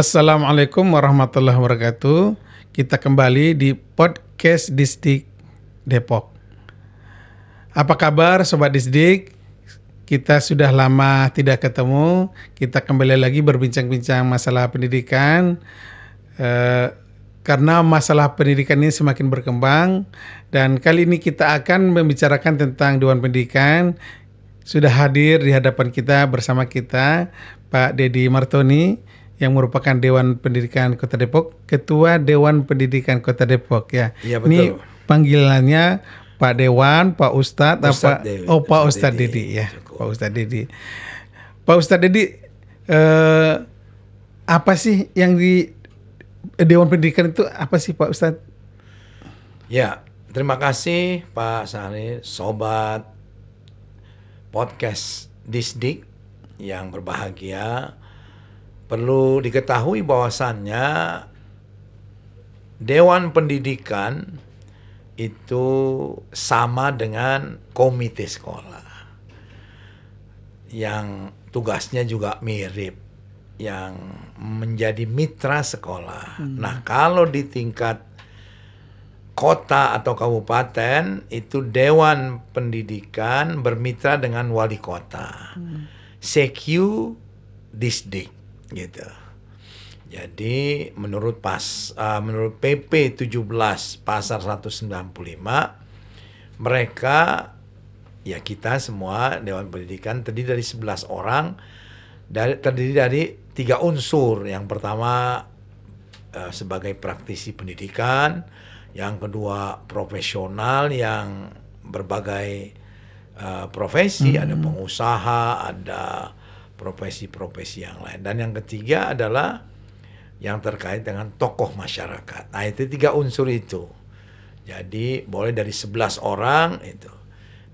Assalamualaikum warahmatullahi wabarakatuh. Kita kembali di podcast Disdik Depok. Apa kabar Sobat Disdik? Kita sudah lama tidak ketemu. Kita kembali lagi berbincang-bincang masalah pendidikan. Karena masalah pendidikan ini semakin berkembang. Dan kali ini kita akan membicarakan tentang Dewan Pendidikan. Sudah hadir di hadapan kita bersama kita Pak Dedi Martoni yang merupakan Dewan Pendidikan Kota Depok, Ketua Dewan Pendidikan Kota Depok ya. Iya Ini betul. panggilannya Pak Dewan, Pak Ustadz, Ustadz apa? Dewi. Oh Pak Ustadz Ustadz Dedi Dedi. ya, Cukup. Pak Ustadz Dedi. Pak Ustadz Dedi, apa sih yang di Dewan Pendidikan itu apa sih Pak Ustadz? Ya, terima kasih Pak Sari, Sobat Podcast Disdik yang berbahagia. Perlu diketahui bahwasannya Dewan Pendidikan itu sama dengan komite sekolah yang tugasnya juga mirip, yang menjadi mitra sekolah. Nah, kalau di tingkat kota atau kabupaten itu Dewan Pendidikan bermitra dengan wali kota, CQ Disdik gitu. Jadi menurut PP 17 pasar 195 mereka, ya kita semua Dewan Pendidikan terdiri dari 11 orang, terdiri dari 3 unsur. Yang pertama sebagai praktisi pendidikan, yang kedua profesional yang berbagai profesi, ada pengusaha, ada profesi-profesi yang lain, dan yang ketiga adalah yang terkait dengan tokoh masyarakat. Nah, itu 3 unsur itu. Jadi boleh dari 11 orang itu.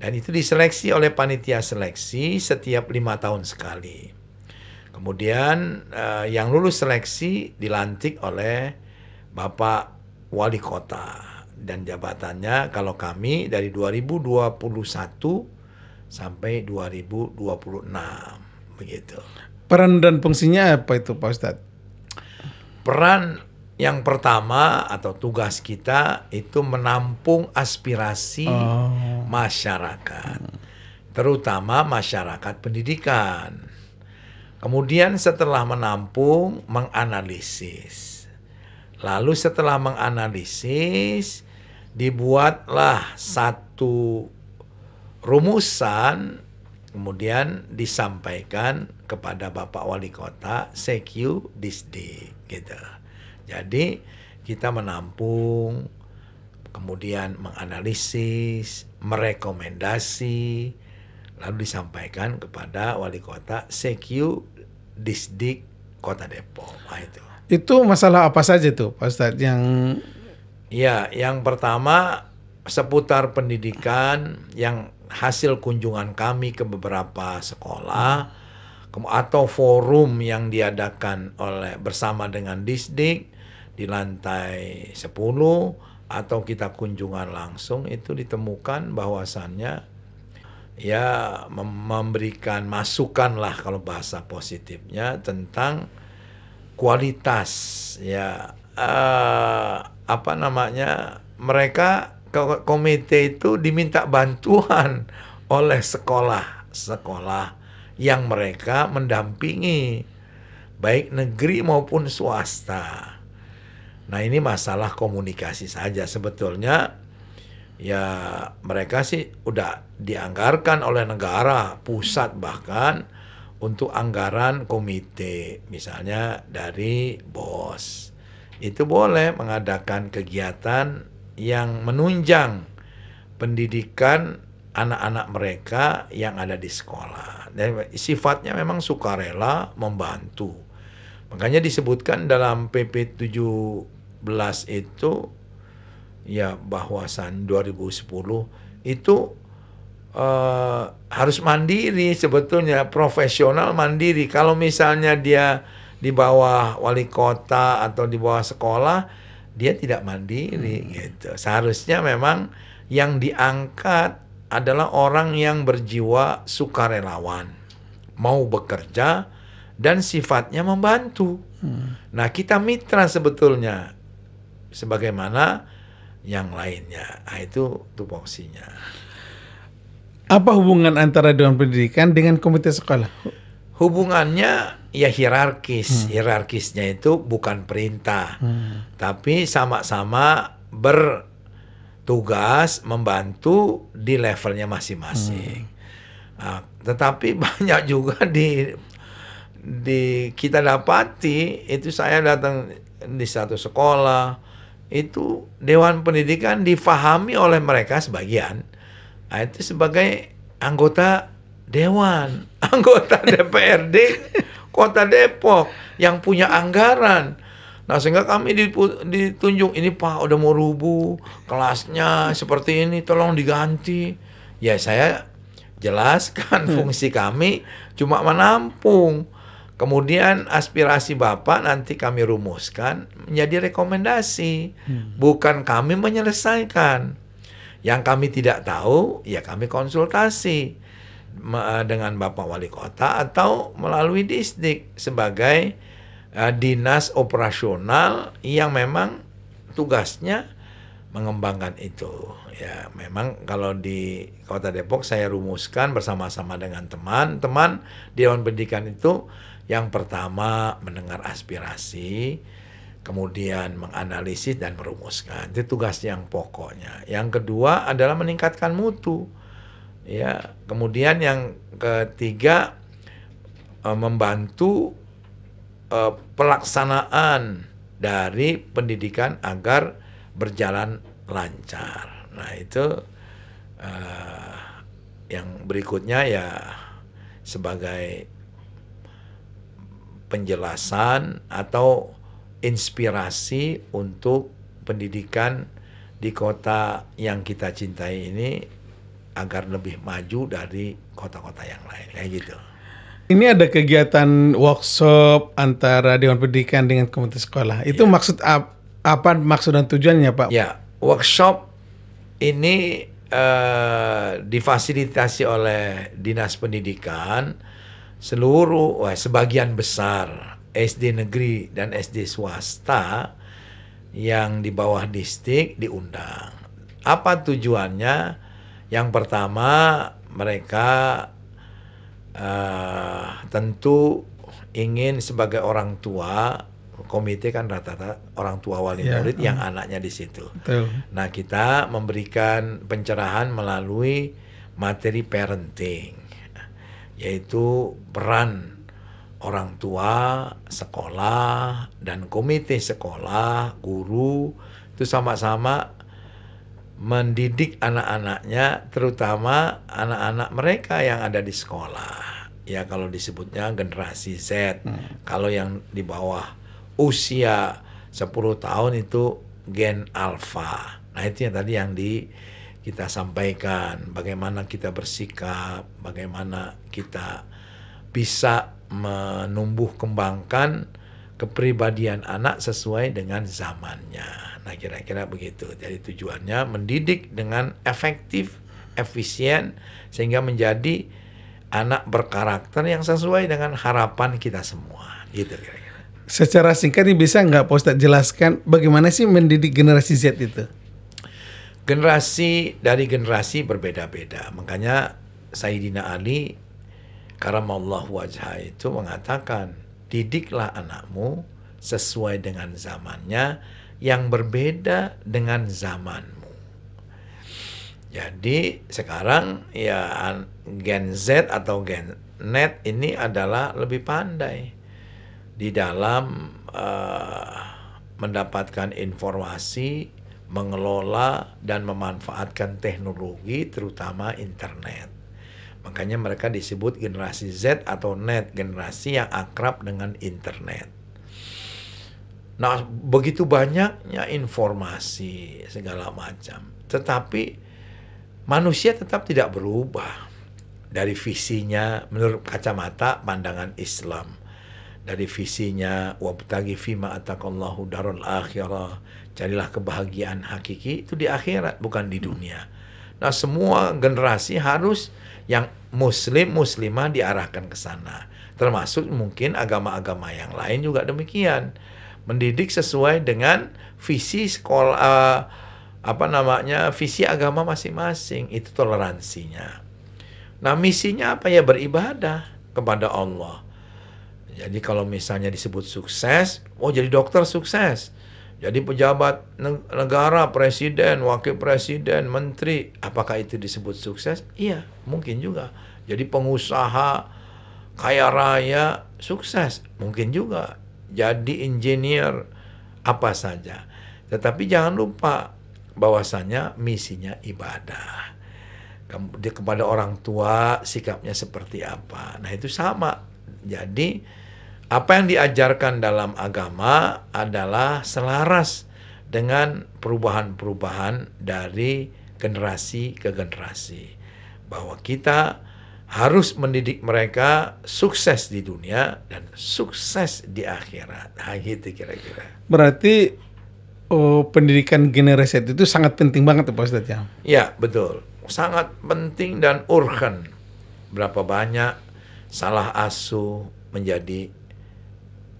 Dan itu diseleksi oleh panitia seleksi setiap 5 tahun sekali. Kemudian yang lulus seleksi dilantik oleh Bapak Wali Kota. Dan jabatannya kalau kami dari 2021 sampai 2026. Begitu. Peran dan fungsinya apa itu Pak Ustadz? Peran yang pertama atau tugas kita itu menampung aspirasi masyarakat, terutama masyarakat pendidikan. Kemudian setelah menampung, menganalisis. Lalu setelah menganalisis, dibuatlah satu rumusan, kemudian disampaikan kepada Bapak Wali Kota, CQ Disdik gitu. Jadi kita menampung, kemudian menganalisis, merekomendasi, lalu disampaikan kepada Wali Kota, CQ Disdik Kota Depok. Nah, itu. Itu masalah apa saja tuh Pak Ustadz yang... Ya, yang pertama seputar pendidikan yang hasil kunjungan kami ke beberapa sekolah atau forum yang diadakan bersama dengan Disdik di lantai 10 atau kita kunjungan langsung, itu ditemukan bahwasannya ya memberikan masukan lah kalau bahasa positifnya tentang kualitas ya mereka komite itu diminta bantuan oleh sekolah-sekolah yang mereka mendampingi, baik negeri maupun swasta. Nah, ini masalah komunikasi saja sebetulnya. Ya, mereka sih udah dianggarkan oleh negara, pusat bahkan, untuk anggaran komite. Misalnya dari BOS. Itu boleh mengadakan kegiatan yang menunjang pendidikan anak-anak mereka yang ada di sekolah. Dan sifatnya memang sukarela, membantu. Makanya disebutkan dalam PP 17 itu ya bahwasan 2010 itu harus mandiri sebetulnya, profesional mandiri. Kalau misalnya dia di bawah wali kota atau di bawah sekolah, dia tidak mandiri gitu. Seharusnya memang yang diangkat adalah orang yang berjiwa sukarelawan, mau bekerja dan sifatnya membantu. Nah, kita mitra sebetulnya sebagaimana yang lainnya. Nah, itu tupoksinya. Apa hubungan antara Dewan Pendidikan dengan komite sekolah? Hubungannya ya hierarkis. Hierarkisnya itu bukan perintah, tapi sama-sama bertugas membantu di levelnya masing-masing. Nah, tetapi banyak juga di kita dapati itu, saya datang di satu sekolah itu Dewan Pendidikan difahami oleh mereka sebagian itu sebagai anggota dewan, anggota DPRD Kota Depok yang punya anggaran. Nah, sehingga kami ditunjuk, ini Pak udah mau rubuh, kelasnya seperti ini, tolong diganti. Ya, saya jelaskan fungsi kami cuma menampung. Kemudian aspirasi Bapak nanti kami rumuskan menjadi rekomendasi, bukan kami menyelesaikan. Yang kami tidak tahu, ya kami konsultasi dengan Bapak Wali Kota atau melalui Disdik sebagai dinas operasional yang memang tugasnya mengembangkan itu. Ya, memang kalau di Kota Depok saya rumuskan bersama-sama dengan teman-teman Dewan Pendidikan itu, yang pertama mendengar aspirasi, kemudian menganalisis dan merumuskan. Itu tugas yang pokoknya. Yang kedua adalah meningkatkan mutu. Ya, kemudian yang ketiga membantu pelaksanaan dari pendidikan agar berjalan lancar. Nah, itu yang berikutnya ya sebagai penjelasan atau inspirasi untuk pendidikan di kota yang kita cintai ini agar lebih maju dari kota-kota yang lain, kayak gitu. Ini ada kegiatan workshop antara Dewan Pendidikan dengan komite sekolah. Itu maksud apa maksud dan tujuannya, Pak? Ya, workshop ini difasilitasi oleh Dinas Pendidikan. Sebagian besar SD negeri dan SD swasta yang di bawah Disdik diundang. Apa tujuannya? Yang pertama, mereka tentu ingin sebagai orang tua, komite kan rata-rata orang tua wali murid yang anaknya di situ. Betul. Nah, kita memberikan pencerahan melalui materi parenting, yaitu peran orang tua, sekolah, dan komite sekolah, guru, itu sama-sama mendidik anak-anaknya, terutama anak-anak mereka yang ada di sekolah. Ya, kalau disebutnya generasi Z. Kalau yang di bawah usia 10 tahun itu gen alfa. Nah, itu yang tadi yang kita sampaikan, bagaimana kita bersikap, bagaimana kita bisa menumbuh kembangkan kepribadian anak sesuai dengan zamannya. Nah, kira-kira begitu. Jadi tujuannya mendidik dengan efektif, efisien, sehingga menjadi anak berkarakter yang sesuai dengan harapan kita semua. Gitu kira-kira. Secara singkat ini bisa nggak Pak Ustadz jelaskan bagaimana sih mendidik generasi Z itu? Generasi dari generasi berbeda-beda. Makanya Sayyidina Ali karamallahu wajhah itu mengatakan, didiklah anakmu sesuai dengan zamannya yang berbeda dengan zamanmu. Jadi sekarang ya Gen Z atau Gen Net ini adalah lebih pandai di dalam mendapatkan informasi, mengelola dan memanfaatkan teknologi, terutama internet. Makanya mereka disebut generasi Z atau Net, generasi yang akrab dengan internet. Nah, begitu banyaknya informasi segala macam, tetapi manusia tetap tidak berubah dari visinya menurut kacamata pandangan Islam. Dari visinya wabtaghi fima ataqallahu darul akhirah, carilah kebahagiaan hakiki itu di akhirat, bukan di dunia. Nah, semua generasi harus yang muslim muslimah diarahkan ke sana. Termasuk mungkin agama-agama yang lain juga demikian. Mendidik sesuai dengan visi sekolah, visi agama masing-masing, itu toleransinya. Nah, misinya apa ya? Beribadah kepada Allah. Jadi kalau misalnya disebut sukses, jadi dokter sukses. Jadi pejabat negara, presiden, wakil presiden, menteri, apakah itu disebut sukses? Iya, mungkin juga. Jadi pengusaha kaya raya sukses, mungkin juga. Jadi engineer, apa saja. Tetapi jangan lupa bahwasanya misinya ibadah. Kepada orang tua sikapnya seperti apa. Nah, itu sama. Jadi apa yang diajarkan dalam agama adalah selaras dengan perubahan-perubahan dari generasi ke generasi. Bahwa kita harus mendidik mereka sukses di dunia dan sukses di akhirat. Nah, gitu kira-kira. Berarti pendidikan generasi itu sangat penting banget Pak Ustadz ya? Ya, betul. Sangat penting dan urgen. Berapa banyak salah asuh menjadi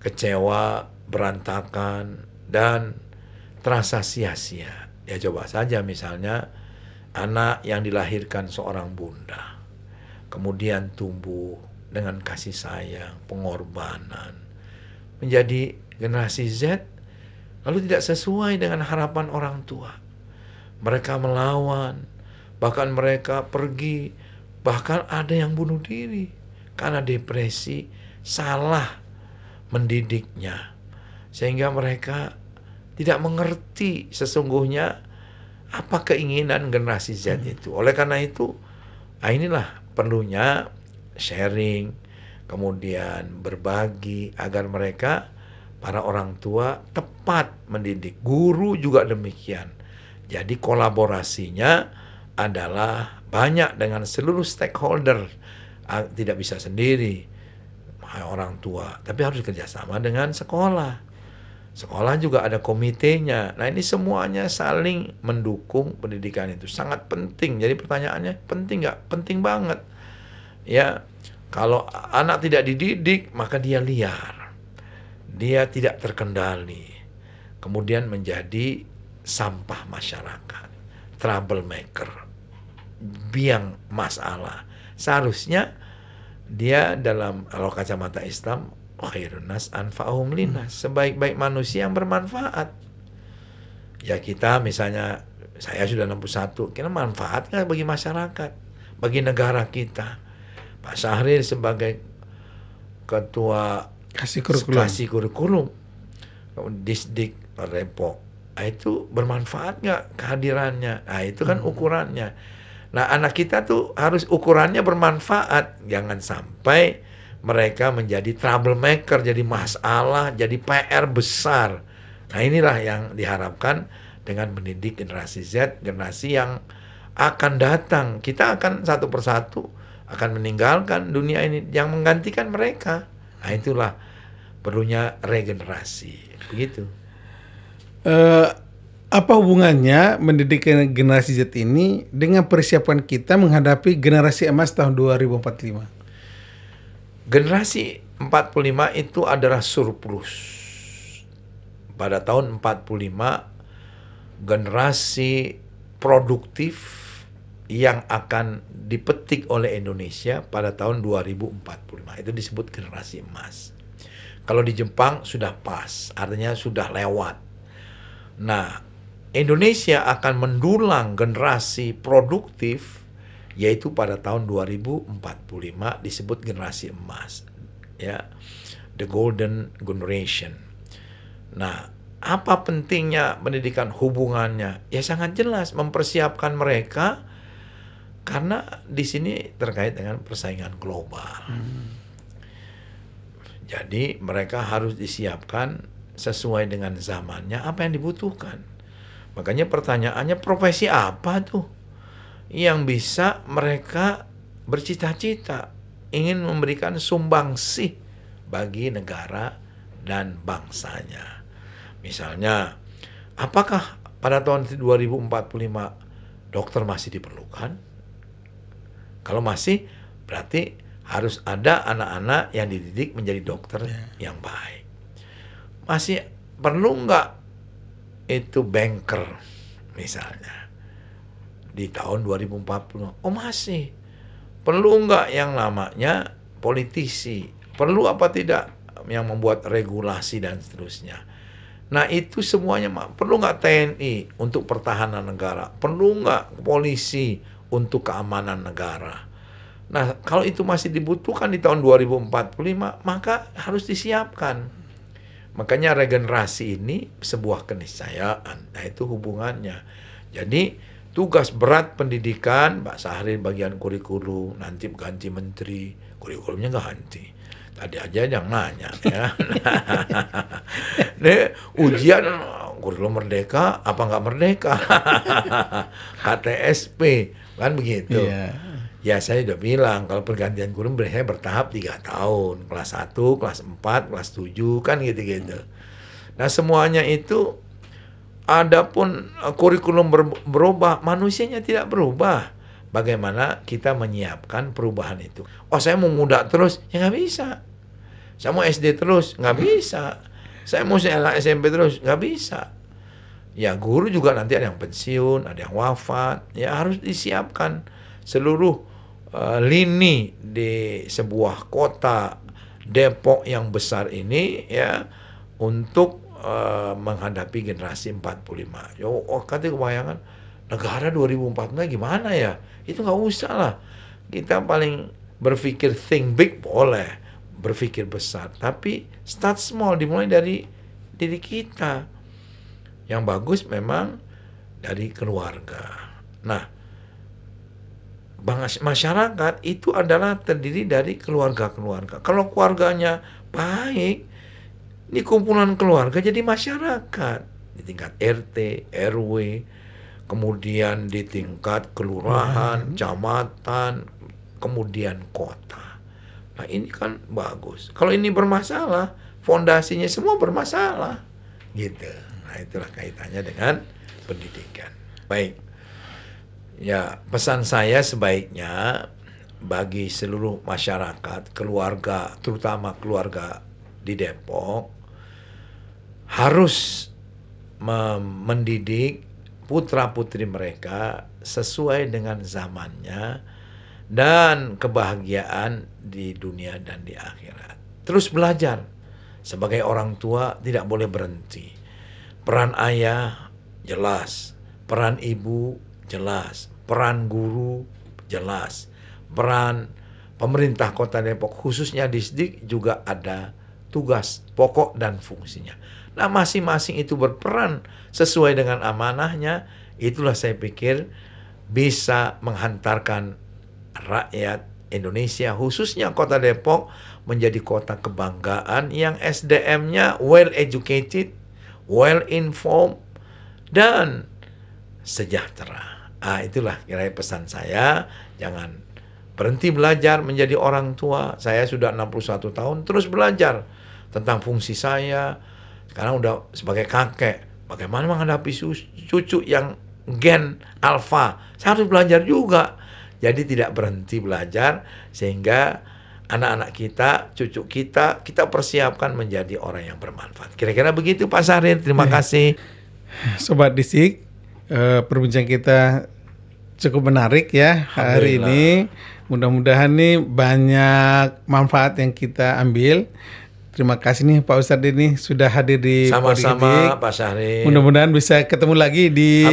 kecewa, berantakan, dan terasa sia-sia. Ya coba saja misalnya anak yang dilahirkan seorang bunda, kemudian tumbuh dengan kasih sayang, pengorbanan, menjadi generasi Z, lalu tidak sesuai dengan harapan orang tua. Mereka melawan, bahkan mereka pergi, bahkan ada yang bunuh diri karena depresi, salah mendidiknya, sehingga mereka tidak mengerti sesungguhnya apa keinginan generasi Z itu. Oleh karena itu, inilah perlunya sharing, kemudian berbagi agar mereka, para orang tua, tepat mendidik. Guru juga demikian. Jadi kolaborasinya adalah banyak dengan seluruh stakeholder, tidak bisa sendiri orang tua, tapi harus kerjasama dengan sekolah. Sekolah juga ada komitenya. Nah, ini semuanya saling mendukung pendidikan itu. Sangat penting. Jadi pertanyaannya, penting nggak? Penting banget. Ya, kalau anak tidak dididik, maka dia liar. Dia tidak terkendali. Kemudian menjadi sampah masyarakat. Troublemaker. Biang masalah. Seharusnya dia dalam, kalau kacamata Islam, khairun nas anfa'uhum linnas, sebaik-baik manusia yang bermanfaat. Ya kita misalnya, saya sudah 61, kira manfaat nggak bagi masyarakat, bagi negara kita? Pak Syahrir sebagai ketua Kasih kurikulum Disdik Depok, itu bermanfaat nggak kehadirannya? Nah, itu kan ukurannya. Nah, anak kita tuh harus ukurannya bermanfaat. Jangan sampai mereka menjadi troublemaker, jadi masalah, jadi PR besar. Nah, inilah yang diharapkan dengan mendidik generasi Z, generasi yang akan datang. Kita akan satu persatu akan meninggalkan dunia ini, yang menggantikan mereka. Nah, itulah perlunya regenerasi. Begitu. Apa hubungannya mendidik generasi Z ini dengan persiapan kita menghadapi generasi emas tahun 2045? Generasi 45 itu adalah surplus. Pada tahun 45, generasi produktif yang akan dipetik oleh Indonesia pada tahun 2045. Itu disebut generasi emas. Kalau di Jepang sudah pas, artinya sudah lewat. Nah, Indonesia akan mendulang generasi produktif, yaitu pada tahun 2045 disebut generasi emas, ya, the golden generation. Nah, apa pentingnya pendidikan, hubungannya? Ya sangat jelas, mempersiapkan mereka, karena di sini terkait dengan persaingan global. Jadi mereka harus disiapkan sesuai dengan zamannya, apa yang dibutuhkan. Makanya pertanyaannya, profesi apa tuh yang bisa mereka bercita-cita ingin memberikan sumbangsih bagi negara dan bangsanya. Misalnya, apakah pada tahun 2045 dokter masih diperlukan? Kalau masih, berarti Harus ada anak-anak yang dididik menjadi dokter yang baik. Masih perlu nggak itu banker misalnya di tahun 2040? Oh masih. Perlu nggak yang namanya politisi? Perlu apa tidak yang membuat regulasi dan seterusnya? Nah itu semuanya perlu nggak TNI untuk pertahanan negara? Perlu nggak polisi untuk keamanan negara? Nah kalau itu masih dibutuhkan di tahun 2045, maka harus disiapkan. Makanya regenerasi ini sebuah keniscayaan. Nah itu hubungannya. Jadi tugas berat pendidikan, Pak Sahrir bagian kurikulum, nanti ganti menteri, kurikulumnya ganti. Tadi aja yang nanya ya. Nih ujian kurikulum merdeka apa nggak merdeka? HTSP kan begitu. Ya saya udah bilang kalau pergantian kurikulum biasanya bertahap 3 tahun. Kelas 1, kelas 4, kelas 7 kan gitu-gitu. Nah semuanya itu adapun kurikulum berubah, manusianya tidak berubah. Bagaimana kita menyiapkan perubahan itu? Oh saya mau muda terus, ya nggak bisa. Saya mau SD terus, nggak bisa. Saya mau SMP terus, nggak bisa. Ya guru juga nanti ada yang pensiun, ada yang wafat. Ya harus disiapkan seluruh lini di sebuah kota Depok yang besar ini ya untuk menghadapi generasi 45. Oh katanya kebayangan negara 2045 gimana ya? Itu nggak usah lah. Kita paling berpikir think big boleh, berpikir besar. Tapi start small, dimulai dari diri kita. Yang bagus memang dari keluarga. Nah, masyarakat itu adalah terdiri dari keluarga-keluarga. Kalau keluarganya baik, ini kumpulan keluarga jadi masyarakat. Di tingkat RT, RW, kemudian di tingkat kelurahan, kecamatan, kemudian kota. Nah ini kan bagus. Kalau ini bermasalah, fondasinya semua bermasalah. Gitu. Nah itulah kaitannya dengan pendidikan. Baik. Ya, pesan saya sebaiknya bagi seluruh masyarakat, keluarga, terutama keluarga di Depok, harus mendidik putra-putri mereka sesuai dengan zamannya dan kebahagiaan di dunia dan di akhirat. Terus belajar. Sebagai orang tua tidak boleh berhenti. Peran ayah jelas, peran ibu jelas, peran guru jelas, peran pemerintah Kota Depok khususnya Disdik juga ada tugas pokok dan fungsinya. Nah masing-masing itu berperan sesuai dengan amanahnya. Itulah saya pikir bisa menghantarkan rakyat Indonesia khususnya Kota Depok menjadi kota kebanggaan yang SDM-nya well educated, well informed dan sejahtera. Itulah kira-kira pesan saya. Jangan berhenti belajar menjadi orang tua. Saya sudah 61 tahun terus belajar tentang fungsi saya. Sekarang udah sebagai kakek, bagaimana menghadapi cucu yang gen alfa. Saya harus belajar juga. Jadi tidak berhenti belajar sehingga anak-anak kita, cucu kita persiapkan menjadi orang yang bermanfaat. Kira-kira begitu Pak Sahrir. Terima kasih. Sobat Disdik, perbincangan kita cukup menarik ya hari ini. Mudah-mudahan nih banyak manfaat yang kita ambil. Terima kasih nih Pak Ustadz ini sudah hadir di sama-sama Pak Sahrir. Mudah-mudahan bisa ketemu lagi di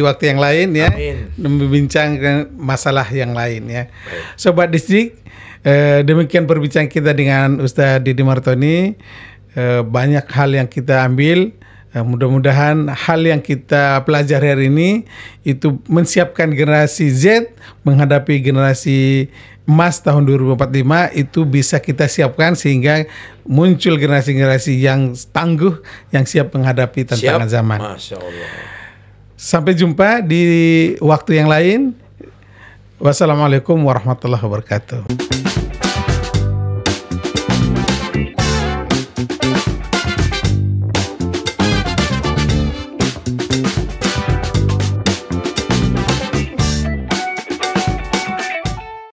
waktu yang lain ya. Membincangkan masalah yang lain ya. Baik. Sobat Disdik, demikian perbincangan kita dengan Ustadz Didi Martoni. Banyak hal yang kita ambil. Mudah-mudahan hal yang kita pelajari hari ini itu menyiapkan generasi Z menghadapi generasi emas tahun 2045 itu bisa kita siapkan sehingga muncul generasi-generasi yang tangguh yang siap menghadapi tantangan zaman. Masya Allah. Sampai jumpa di waktu yang lain. Wassalamualaikum warahmatullahi wabarakatuh.